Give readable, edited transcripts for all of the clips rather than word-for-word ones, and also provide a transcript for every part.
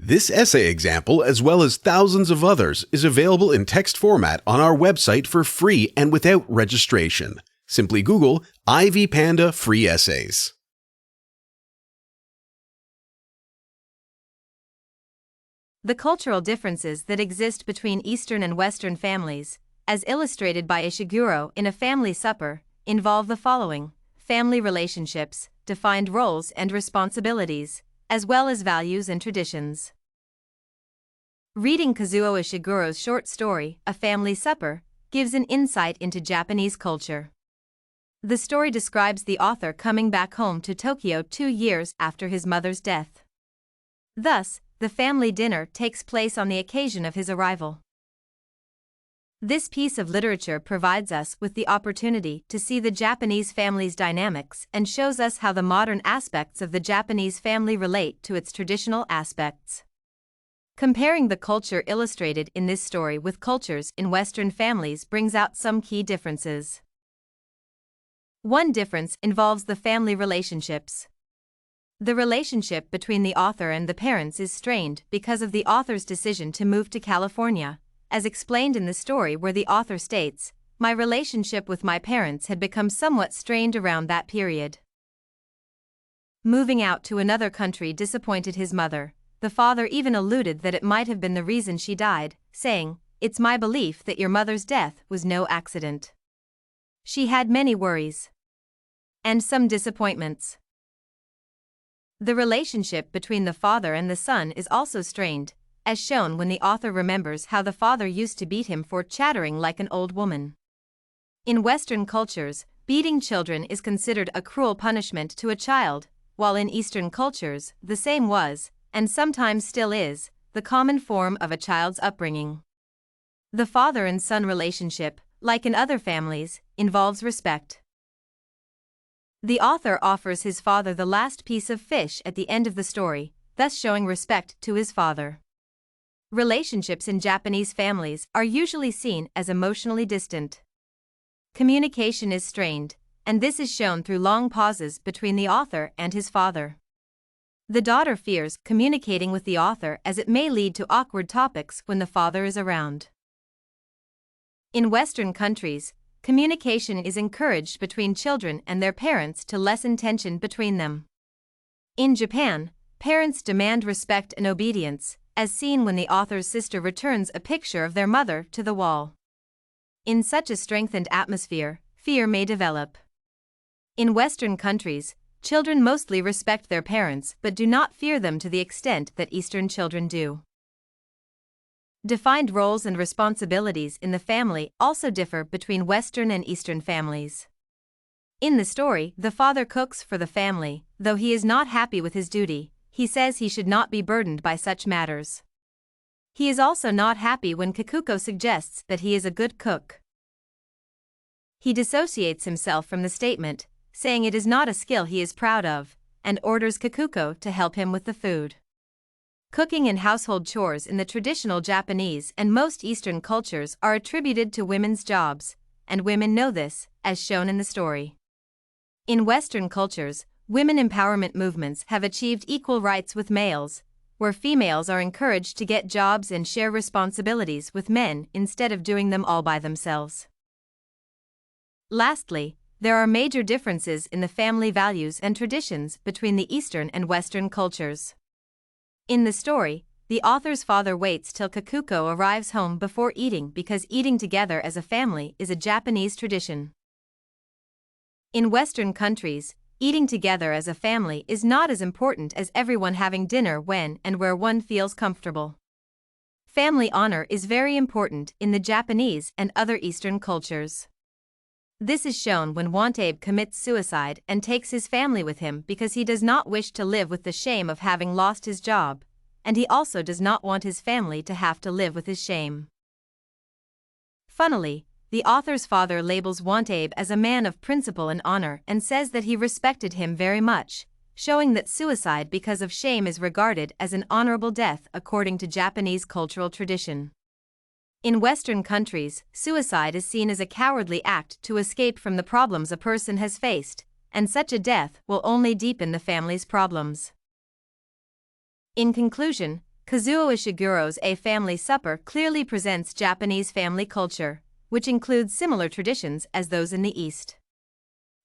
This essay example, as well as thousands of others, is available in text format on our website for free and without registration. Simply Google Ivy Panda Free Essays. The cultural differences that exist between Eastern and Western families, as illustrated by Ishiguro in A Family Supper, involve the following: family relationships, defined roles and responsibilities, as well as values and traditions. Reading Kazuo Ishiguro's short story, A Family Supper, gives an insight into Japanese culture. The story describes the author coming back home to Tokyo 2 years after his mother's death. Thus, the family dinner takes place on the occasion of his arrival. This piece of literature provides us with the opportunity to see the Japanese family's dynamics and shows us how the modern aspects of the Japanese family relate to its traditional aspects. Comparing the culture illustrated in this story with cultures in Western families brings out some key differences. One difference involves the family relationships. The relationship between the author and the parents is strained because of the author's decision to move to California, as explained in the story where the author states, "My relationship with my parents had become somewhat strained around that period." Moving out to another country disappointed his mother. The father even alluded that it might have been the reason she died, saying, "It's my belief that your mother's death was no accident. She had many worries and some disappointments." The relationship between the father and the son is also strained, as shown when the author remembers how the father used to beat him for chattering like an old woman. In Western cultures, beating children is considered a cruel punishment to a child, while in Eastern cultures, the same was, and sometimes still is, the common form of a child's upbringing. The father and son relationship, like in other families, involves respect. The author offers his father the last piece of fish at the end of the story, thus showing respect to his father. Relationships in Japanese families are usually seen as emotionally distant. Communication is strained, and this is shown through long pauses between the author and his father. The daughter fears communicating with the author as it may lead to awkward topics when the father is around. In Western countries, communication is encouraged between children and their parents to lessen tension between them. In Japan, parents demand respect and obedience, as seen when the author's sister returns a picture of their mother to the wall. In such a strengthened atmosphere, fear may develop. In Western countries, children mostly respect their parents but do not fear them to the extent that Eastern children do. Defined roles and responsibilities in the family also differ between Western and Eastern families. In the story, the father cooks for the family, though he is not happy with his duty. He says he should not be burdened by such matters. He is also not happy when Kikuko suggests that he is a good cook. He dissociates himself from the statement, saying it is not a skill he is proud of, and orders Kikuko to help him with the food. Cooking and household chores in the traditional Japanese and most Eastern cultures are attributed to women's jobs, and women know this, as shown in the story. In Western cultures, women empowerment movements have achieved equal rights with males, where females are encouraged to get jobs and share responsibilities with men instead of doing them all by themselves. Lastly, there are major differences in the family values and traditions between the Eastern and Western cultures. In the story, the author's father waits till Kikuko arrives home before eating because eating together as a family is a Japanese tradition. In Western countries, eating together as a family is not as important as everyone having dinner when and where one feels comfortable. Family honor is very important in the Japanese and other Eastern cultures. This is shown when Wantabe commits suicide and takes his family with him because he does not wish to live with the shame of having lost his job, and he also does not want his family to have to live with his shame. Funnily, the author's father labels Wantabe as a man of principle and honor and says that he respected him very much, showing that suicide because of shame is regarded as an honorable death according to Japanese cultural tradition. In Western countries, suicide is seen as a cowardly act to escape from the problems a person has faced, and such a death will only deepen the family's problems. In conclusion, Kazuo Ishiguro's A Family Supper clearly presents Japanese family culture, which includes similar traditions as those in the East.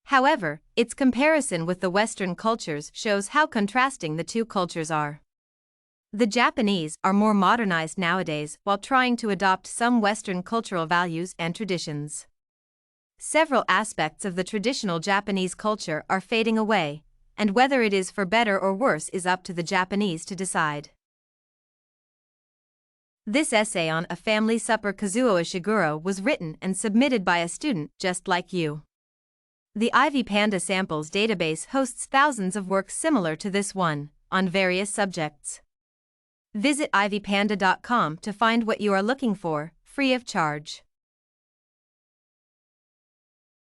However, its comparison with the Western cultures shows how contrasting the two cultures are. The Japanese are more modernized nowadays while trying to adopt some Western cultural values and traditions. Several aspects of the traditional Japanese culture are fading away, and whether it is for better or worse is up to the Japanese to decide. This essay on A Family Supper Kazuo Ishiguro was written and submitted by a student just like you. The Ivy Panda Samples database hosts thousands of works similar to this one, on various subjects. Visit ivypanda.com to find what you are looking for, free of charge.